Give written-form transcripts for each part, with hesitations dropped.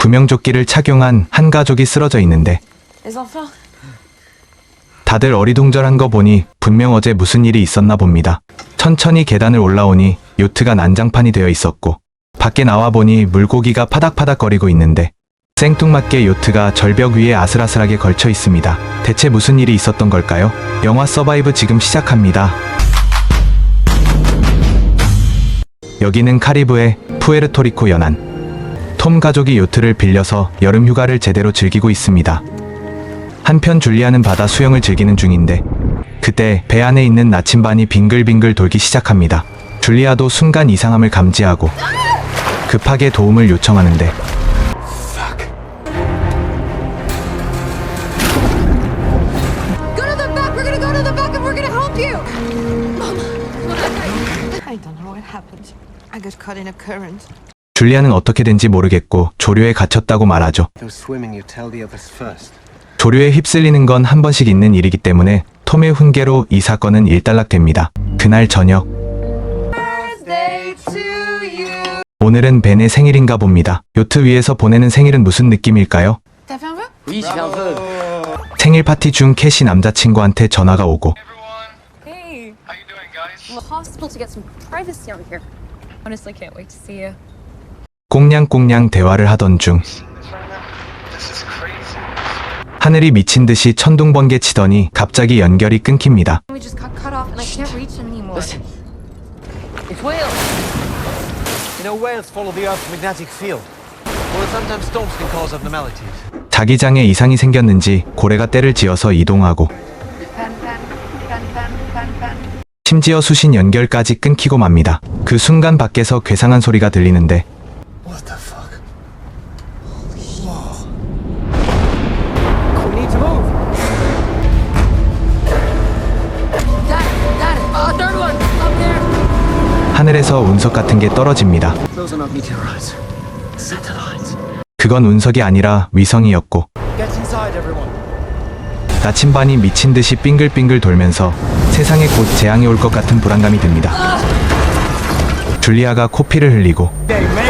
구명조끼를 착용한 한 가족이 쓰러져 있는데 다들 어리둥절한 거 보니 분명 어제 무슨 일이 있었나 봅니다. 천천히 계단을 올라오니 요트가 난장판이 되어 있었고 밖에 나와 보니 물고기가 파닥파닥거리고 있는데 생뚱맞게 요트가 절벽 위에 아슬아슬하게 걸쳐 있습니다. 대체 무슨 일이 있었던 걸까요? 영화 서바이브 지금 시작합니다. 여기는 카리브해 푸에르토리코 연안. 톰 가족이 요트를 빌려서 여름 휴가를 제대로 즐기고 있습니다. 한편 줄리아는 바다 수영을 즐기는 중인데 그때 배 안에 있는 나침반이 빙글빙글 돌기 시작합니다. 줄리아도 순간 이상함을 감지하고 급하게 도움을 요청하는데 줄리아는 어떻게 된지 모르겠고 조류에 갇혔다고 말하죠. 조류에 휩쓸리는 건 한 번씩 있는 일이기 때문에 톰의 훈계로 이 사건은 일단락됩니다. 그날 저녁 오늘은 벤의 생일인가 봅니다. 요트 위에서 보내는 생일은 무슨 느낌일까요? 생일 파티 중 캐시 남자친구한테 전화가 오고 꽁냥꽁냥 대화를 하던 중 하늘이 미친 듯이 천둥번개 치더니 갑자기 연결이 끊깁니다. 자기장에 이상이 생겼는지 고래가 떼를 지어서 이동하고 심지어 수신 연결까지 끊기고 맙니다. 그 순간 밖에서 괴상한 소리가 들리는데 하늘에서 운석 같은 게 떨어집니다. 그건 운석이 아니라 위성이었고 나침반이 미친 듯이 빙글빙글 돌면서 세상에 곧 재앙이 올 것 같은 불안감이 듭니다. 줄리아가 코피를 흘리고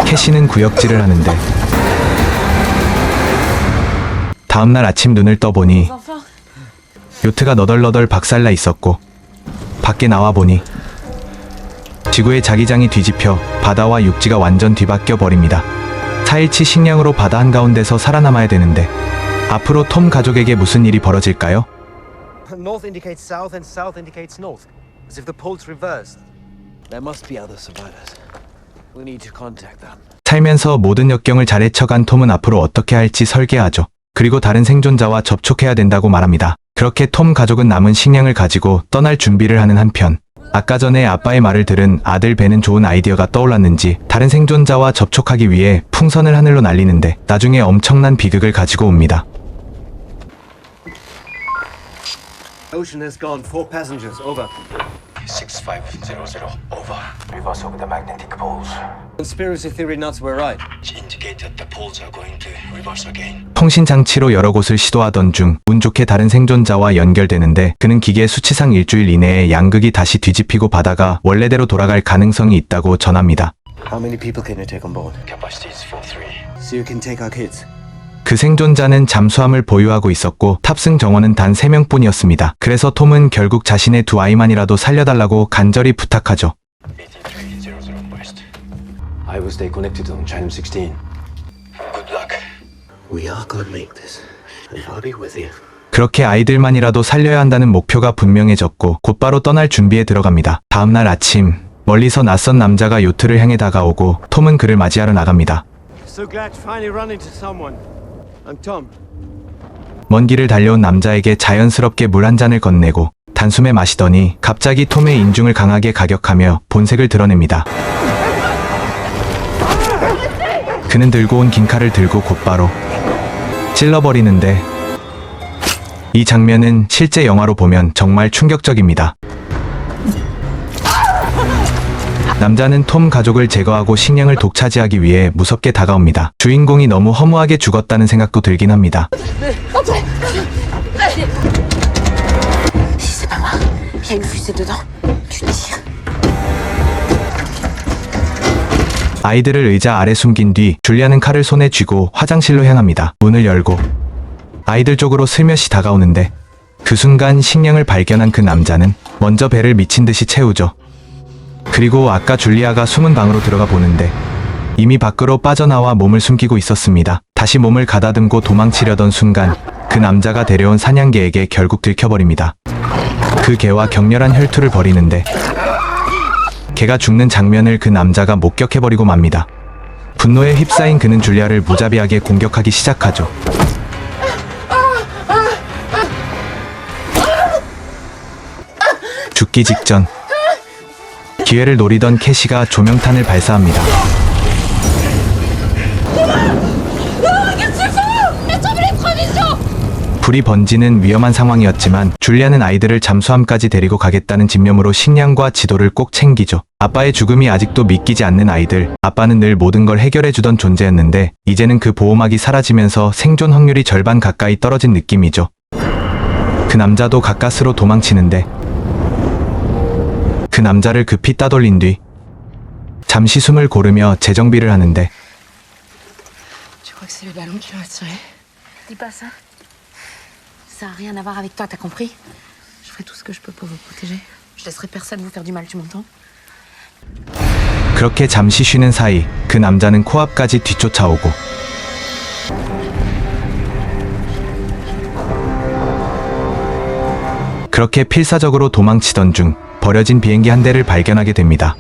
캐시는 구역질을 하는데 다음날 아침 눈을 떠보니 요트가 너덜너덜 박살나 있었고 밖에 나와보니 지구의 자기장이 뒤집혀 바다와 육지가 완전 뒤바뀌어 버립니다. 4일치 식량으로 바다 한가운데서 살아남아야 되는데 앞으로 톰 가족에게 무슨 일이 벌어질까요? North indicates south and south indicates north, as if the poles reversed. There must be other survivors. We need to contact them. 살면서 모든 역경을 잘 헤쳐간 톰은 앞으로 어떻게 할지 설계하죠. 그리고 다른 생존자와 접촉해야 된다고 말합니다. 그렇게 톰 가족은 남은 식량을 가지고 떠날 준비를 하는 한편 아까 전에 아빠의 말을 들은 아들 벤은 좋은 아이디어가 떠올랐는지 다른 생존자와 접촉하기 위해 풍선을 하늘로 날리는데 나중에 엄청난 비극을 가지고 옵니다. Ocean has gone. 4 passengers. Over. 6500. Over. Reverse of the magnetic poles. Conspiracy theory nuts were right. She indicated the poles are going to reverse again. 통신 장치로 여러 곳을 시도하던 중 운 좋게 다른 생존자와 연결되는데 그는 기계 수치상 일주일 이내에 양극이 다시 뒤집히고 바다가 원래대로 돌아갈 가능성이 있다고 전합니다. How many people can you take on board? Capacity is for 3. So you can take our kids. 그 생존자는 잠수함을 보유하고 있었고 탑승 정원은 단 3명뿐이었습니다. 그래서 톰은 결국 자신의 2 아이만이라도 살려달라고 간절히 부탁하죠. 8300 west. I will stay connected on channel 16. Good luck. We are gonna make this. And I'll be with you. 그렇게 아이들만이라도 살려야 한다는 목표가 분명해졌고 곧바로 떠날 준비에 들어갑니다. 다음날 아침 멀리서 낯선 남자가 요트를 향해 다가오고 톰은 그를 맞이하러 나갑니다. So glad to finally run into someone. I'm Tom. 먼 길을 달려온 남자에게 자연스럽게 물 한 잔을 건네고 단숨에 마시더니 갑자기 톰의 인중을 강하게 가격하며 본색을 드러냅니다. 그는 들고 온 긴 칼을 들고 곧바로 찔러버리는데 이 장면은 실제 영화로 보면 정말 충격적입니다. 남자는 톰 가족을 제거하고 식량을 독차지하기 위해 무섭게 다가옵니다. 주인공이 너무 허무하게 죽었다는 생각도 들긴 합니다. 아이들을 의자 아래 숨긴 뒤 줄리아는 칼을 손에 쥐고 화장실로 향합니다. 문을 열고 아이들 쪽으로 슬며시 다가오는데 그 순간 식량을 발견한 그 남자는 먼저 배를 미친 듯이 채우죠. 그리고 아까 줄리아가 숨은 방으로 들어가 보는데 이미 밖으로 빠져나와 몸을 숨기고 있었습니다. 다시 몸을 가다듬고 도망치려던 순간 그 남자가 데려온 사냥개에게 결국 들켜버립니다. 그 개와 격렬한 혈투를 벌이는데 개가 죽는 장면을 그 남자가 목격해버리고 맙니다. 분노에 휩싸인 그는 줄리아를 무자비하게 공격하기 시작하죠. 죽기 직전 기회를 노리던 캐시가 조명탄을 발사합니다. 불이 번지는 위험한 상황이었지만 줄리아는 아이들을 잠수함까지 데리고 가겠다는 집념으로 식량과 지도를 꼭 챙기죠. 아빠의 죽음이 아직도 믿기지 않는 아이들. 아빠는 늘 모든 걸 해결해주던 존재였는데 이제는 그 보호막이 사라지면서 생존 확률이 절반 가까이 떨어진 느낌이죠. 그 남자도 가까스로 도망치는데 그 남자를 급히 따돌린 뒤 잠시 숨을 고르며 재정비를 하는데 Je crois que c'est le ballon qui l'a attiré. Dis pas ça. Ça n'a rien à voir avec toi, t'as compris? Je ferai tout ce que je peux pour vous protéger. Je laisserai personne vous faire du mal, tu m'entends? 그렇게 잠시 쉬는 사이 그 남자는 코앞까지 뒤쫓아오고 그렇게 필사적으로 도망치던 중 버려진 비행기 한 대를 발견하게 됩니다.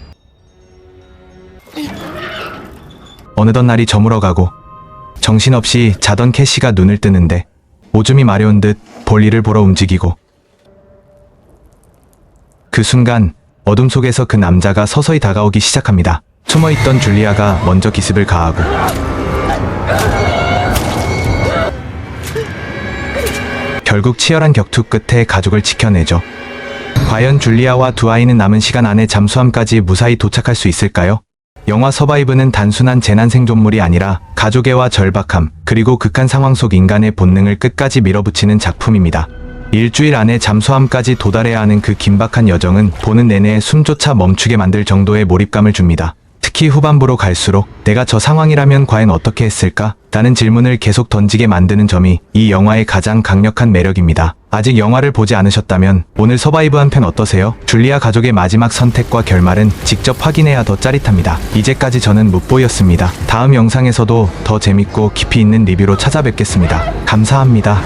어느덧 날이 저물어가고 정신없이 자던 캐시가 눈을 뜨는데 오줌이 마려운 듯 볼일을 보러 움직이고 그 순간 어둠 속에서 그 남자가 서서히 다가오기 시작합니다. 숨어있던 줄리아가 먼저 기습을 가하고 결국 치열한 격투 끝에 가족을 지켜내죠. 과연 줄리아와 두 아이는 남은 시간 안에 잠수함까지 무사히 도착할 수 있을까요? 영화 서바이브는 단순한 재난 생존물이 아니라 가족애와 절박함, 그리고 극한 상황 속 인간의 본능을 끝까지 밀어붙이는 작품입니다. 일주일 안에 잠수함까지 도달해야 하는 그 긴박한 여정은 보는 내내 숨조차 멈추게 만들 정도의 몰입감을 줍니다. 특히 후반부로 갈수록 내가 저 상황이라면 과연 어떻게 했을까? 라는 질문을 계속 던지게 만드는 점이 이 영화의 가장 강력한 매력입니다. 아직 영화를 보지 않으셨다면 오늘 서바이브 한 편 어떠세요? 줄리아 가족의 마지막 선택과 결말은 직접 확인해야 더 짜릿합니다. 이제까지 저는 묵보이였습니다. 다음 영상에서도 더 재밌고 깊이 있는 리뷰로 찾아뵙겠습니다. 감사합니다.